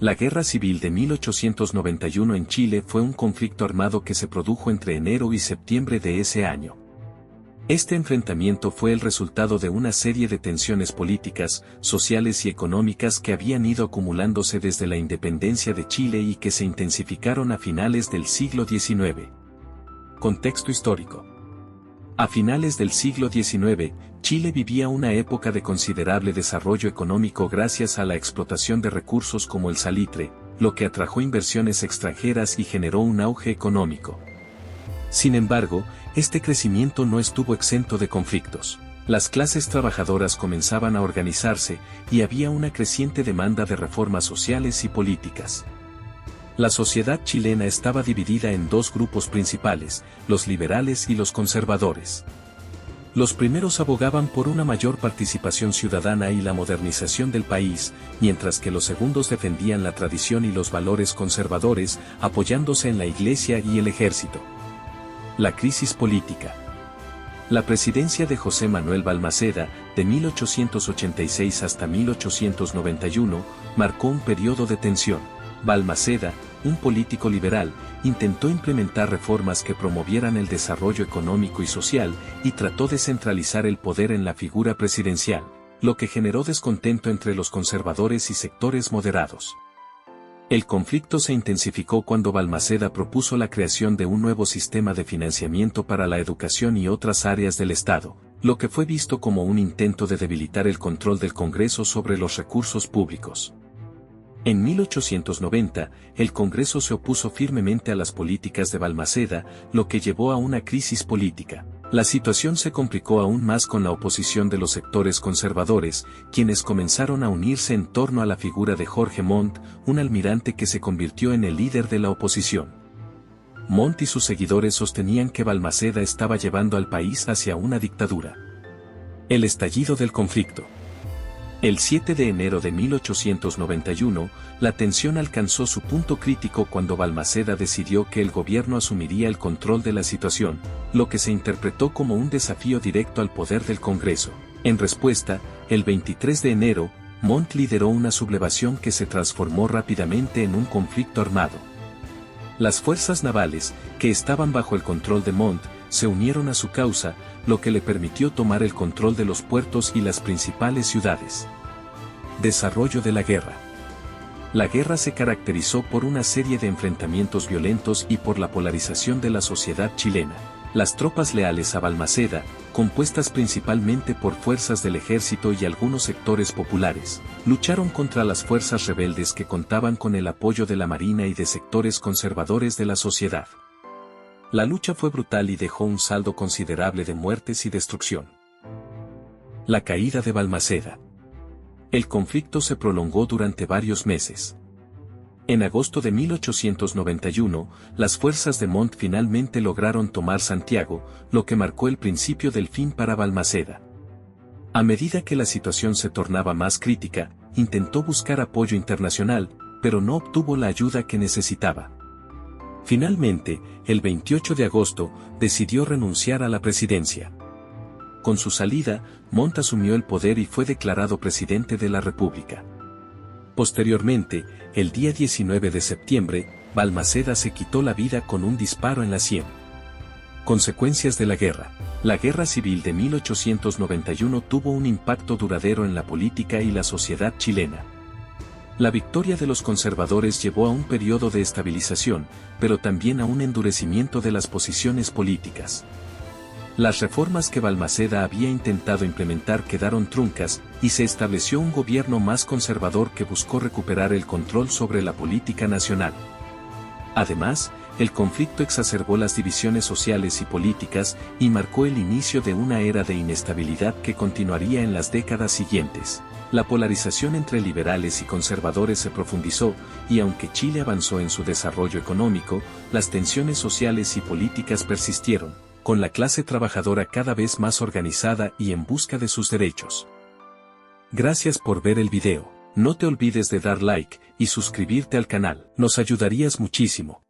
La Guerra Civil de 1891 en Chile fue un conflicto armado que se produjo entre enero y septiembre de ese año. Este enfrentamiento fue el resultado de una serie de tensiones políticas, sociales y económicas que habían ido acumulándose desde la independencia de Chile y que se intensificaron a finales del siglo XIX. Contexto histórico. A finales del siglo XIX, Chile vivía una época de considerable desarrollo económico gracias a la explotación de recursos como el salitre, lo que atrajo inversiones extranjeras y generó un auge económico. Sin embargo, este crecimiento no estuvo exento de conflictos. Las clases trabajadoras comenzaban a organizarse y había una creciente demanda de reformas sociales y políticas. La sociedad chilena estaba dividida en dos grupos principales, los liberales y los conservadores. Los primeros abogaban por una mayor participación ciudadana y la modernización del país, mientras que los segundos defendían la tradición y los valores conservadores, apoyándose en la Iglesia y el ejército. La crisis política. La presidencia de José Manuel Balmaceda, de 1886 hasta 1891, marcó un periodo de tensión. Balmaceda, un político liberal, intentó implementar reformas que promovieran el desarrollo económico y social, y trató de centralizar el poder en la figura presidencial, lo que generó descontento entre los conservadores y sectores moderados. El conflicto se intensificó cuando Balmaceda propuso la creación de un nuevo sistema de financiamiento para la educación y otras áreas del Estado, lo que fue visto como un intento de debilitar el control del Congreso sobre los recursos públicos. En 1890, el Congreso se opuso firmemente a las políticas de Balmaceda, lo que llevó a una crisis política. La situación se complicó aún más con la oposición de los sectores conservadores, quienes comenzaron a unirse en torno a la figura de Jorge Montt, un almirante que se convirtió en el líder de la oposición. Montt y sus seguidores sostenían que Balmaceda estaba llevando al país hacia una dictadura. El estallido del conflicto. El 7 de enero de 1891, la tensión alcanzó su punto crítico cuando Balmaceda decidió que el gobierno asumiría el control de la situación, lo que se interpretó como un desafío directo al poder del Congreso. En respuesta, el 23 de enero, Montt lideró una sublevación que se transformó rápidamente en un conflicto armado. Las fuerzas navales, que estaban bajo el control de Montt, se unieron a su causa, lo que le permitió tomar el control de los puertos y las principales ciudades. Desarrollo de la guerra. La guerra se caracterizó por una serie de enfrentamientos violentos y por la polarización de la sociedad chilena. Las tropas leales a Balmaceda, compuestas principalmente por fuerzas del ejército y algunos sectores populares, lucharon contra las fuerzas rebeldes que contaban con el apoyo de la marina y de sectores conservadores de la sociedad. La lucha fue brutal y dejó un saldo considerable de muertes y destrucción. La caída de Balmaceda. El conflicto se prolongó durante varios meses. En agosto de 1891, las fuerzas de Montt finalmente lograron tomar Santiago, lo que marcó el principio del fin para Balmaceda. A medida que la situación se tornaba más crítica, intentó buscar apoyo internacional, pero no obtuvo la ayuda que necesitaba. Finalmente, el 28 de agosto, decidió renunciar a la presidencia. Con su salida, Montt asumió el poder y fue declarado presidente de la República. Posteriormente, el día 19 de septiembre, Balmaceda se quitó la vida con un disparo en la sien. Consecuencias de la guerra. La Guerra Civil de 1891 tuvo un impacto duradero en la política y la sociedad chilena. La victoria de los conservadores llevó a un periodo de estabilización, pero también a un endurecimiento de las posiciones políticas. Las reformas que Balmaceda había intentado implementar quedaron truncas, y se estableció un gobierno más conservador que buscó recuperar el control sobre la política nacional. Además, el conflicto exacerbó las divisiones sociales y políticas, y marcó el inicio de una era de inestabilidad que continuaría en las décadas siguientes. La polarización entre liberales y conservadores se profundizó, y aunque Chile avanzó en su desarrollo económico, las tensiones sociales y políticas persistieron, con la clase trabajadora cada vez más organizada y en busca de sus derechos. Gracias por ver el video. No te olvides de dar like y suscribirte al canal, nos ayudarías muchísimo.